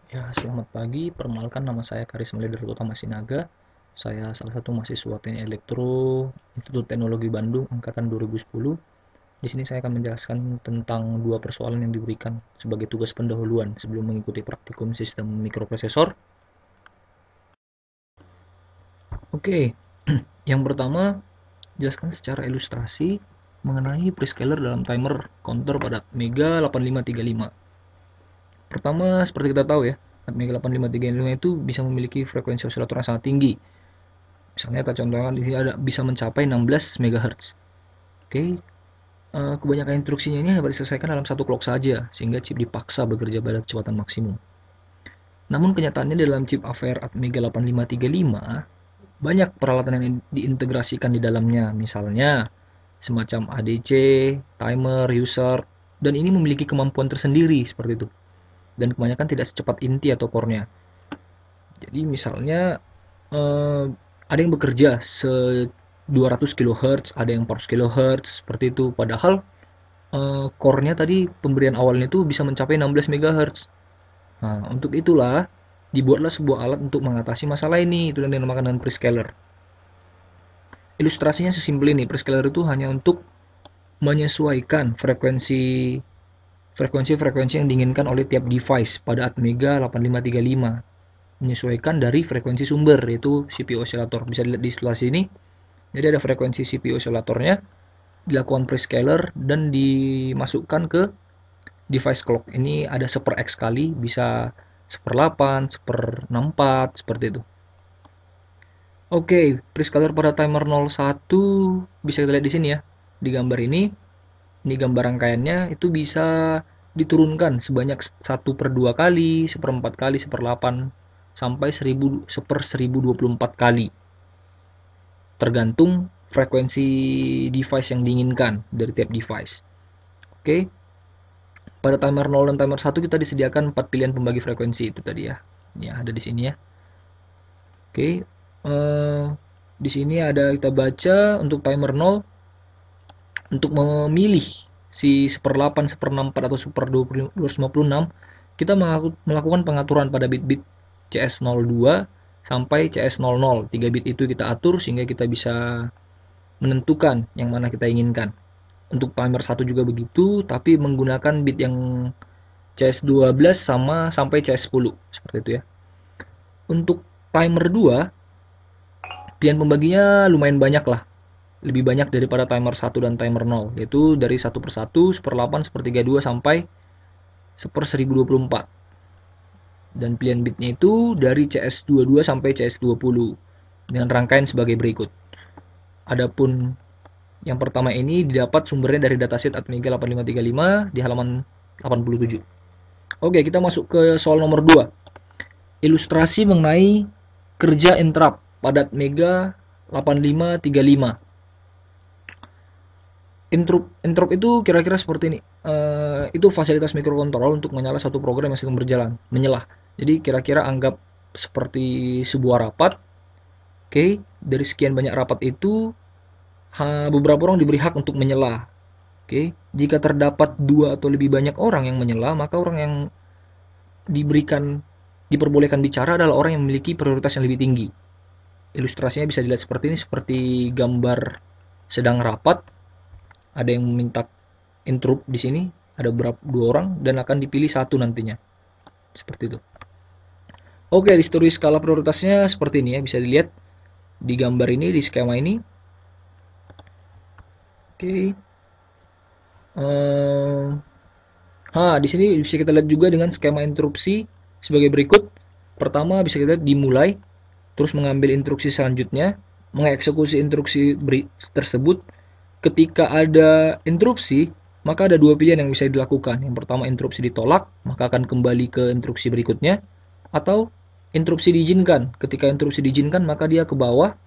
Ya, selamat pagi. Perkenalkan, nama saya Karisma Leder Utama Sinaga. Saya salah satu mahasiswa Teknik Elektro Institut Teknologi Bandung angkatan 2010. Di sini saya akan menjelaskan tentang dua persoalan yang diberikan sebagai tugas pendahuluan sebelum mengikuti praktikum sistem mikroprosesor. Oke, yang pertama, jelaskan secara ilustrasi mengenai prescaler dalam timer counter pada Mega 8535. Pertama, seperti kita tahu ya, Mega 8535 itu bisa memiliki frekuensi osilator yang sangat tinggi. Misalnya kita contohkan di sini ada bisa mencapai 16 MHz. Oke, kebanyakan instruksinya ini dapat diselesaikan dalam satu clock saja, sehingga chip dipaksa bekerja pada kecepatan maksimum. Namun kenyataannya dalam chip AVR Atmega 8535, banyak peralatan yang diintegrasikan di dalamnya, misalnya semacam ADC, timer, user, dan ini memiliki kemampuan tersendiri seperti itu. Dan kebanyakan tidak secepat inti atau core-nya. Jadi misalnya ada yang bekerja 200 kHz, ada yang 400 kHz, seperti itu. Padahal core-nya tadi pemberian awalnya itu bisa mencapai 16 MHz. Nah, untuk itulah dibuatlah sebuah alat untuk mengatasi masalah ini, itu yang dinamakan dengan prescaler. Ilustrasinya sesimpel ini, prescaler itu hanya untuk menyesuaikan frekuensi yang diinginkan oleh tiap device pada Atmega 8535, menyesuaikan dari frekuensi sumber, yaitu CPU oscillator. Bisa dilihat di sebelah sini. Jadi ada frekuensi CPU oscillatornya, dilakukan prescaler dan dimasukkan ke device clock. Ini ada 1/x kali, bisa 1/8, 1/64, seperti itu. Oke, prescaler pada timer 01 bisa kita lihat di sini ya. Di gambar ini gambar rangkaiannya, itu bisa diturunkan sebanyak 1/2 kali, 1/4 kali, 1/8 sampai 1/1024 kali. Tergantung frekuensi device yang diinginkan dari tiap device. Oke. Pada timer 0 dan timer 1 kita disediakan 4 pilihan pembagi frekuensi itu tadi ya. Ini ada di sini ya. Oke. Di sini ada kita baca untuk timer 0 untuk memilih si 1/8, 1/64 atau 1/256, kita melakukan pengaturan pada bit-bit CS02 sampai CS00. 3 bit itu kita atur sehingga kita bisa menentukan yang mana kita inginkan. Untuk timer 1 juga begitu, tapi menggunakan bit yang CS12 sama sampai CS10 seperti itu ya. Untuk timer 2, pilihan pembaginya lumayan banyak lah. Lebih banyak daripada timer 1 dan timer 0, yaitu dari 1/1, 1/8, 1/32 sampai 1/1024. Dan pilihan bitnya itu dari CS22 sampai CS20 dengan rangkaian sebagai berikut. Adapun yang pertama ini didapat sumbernya dari datasheet Atmega 8535 di halaman 87. Oke, kita masuk ke soal nomor 2. Ilustrasi mengenai kerja interrupt pada Atmega 8535. Interrupt itu kira-kira seperti ini. Itu fasilitas mikrokontrol untuk menyala suatu program yang sedang berjalan, menyelah. Jadi kira-kira anggap seperti sebuah rapat. Oke, dari sekian banyak rapat itu beberapa orang diberi hak untuk menyela. Oke, jika terdapat 2 atau lebih banyak orang yang menyela, maka orang yang diperbolehkan bicara adalah orang yang memiliki prioritas yang lebih tinggi. Ilustrasinya bisa dilihat seperti ini, seperti gambar sedang rapat. Ada yang meminta intrup di sini, ada dua orang dan akan dipilih satu nantinya. Seperti itu. Oke, histori skala prioritasnya seperti ini ya, bisa dilihat di gambar ini, di skema ini. Oke. Di sini bisa kita lihat juga dengan skema interupsi sebagai berikut. Pertama bisa kita lihat dimulai, terus mengambil instruksi selanjutnya, mengeksekusi instruksi tersebut. Ketika ada interupsi, maka ada 2 pilihan yang bisa dilakukan. Yang pertama, interupsi ditolak, maka akan kembali ke instruksi berikutnya. Atau interupsi diizinkan. Ketika interupsi diizinkan, maka dia ke bawah,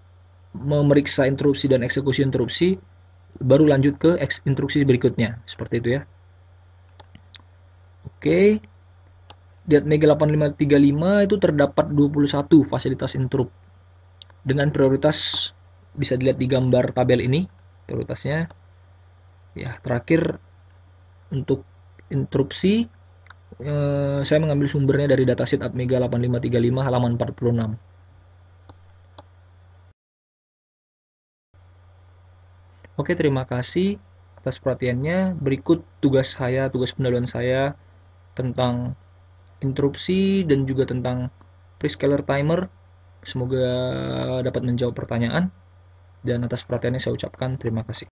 memeriksa interupsi dan eksekusi interupsi, baru lanjut ke instruksi berikutnya. Seperti itu ya. Oke. Di Atmega 8535 itu terdapat 21 fasilitas interrupt. Dengan prioritas bisa dilihat di gambar tabel ini, prioritasnya. Ya, terakhir untuk interupsi Saya mengambil sumbernya dari datasheet Atmega 8535 halaman 46. Oke, terima kasih atas perhatiannya. Berikut tugas pendahuluan saya tentang interupsi dan juga tentang prescaler timer. Semoga dapat menjawab pertanyaan, dan atas perhatiannya saya ucapkan terima kasih.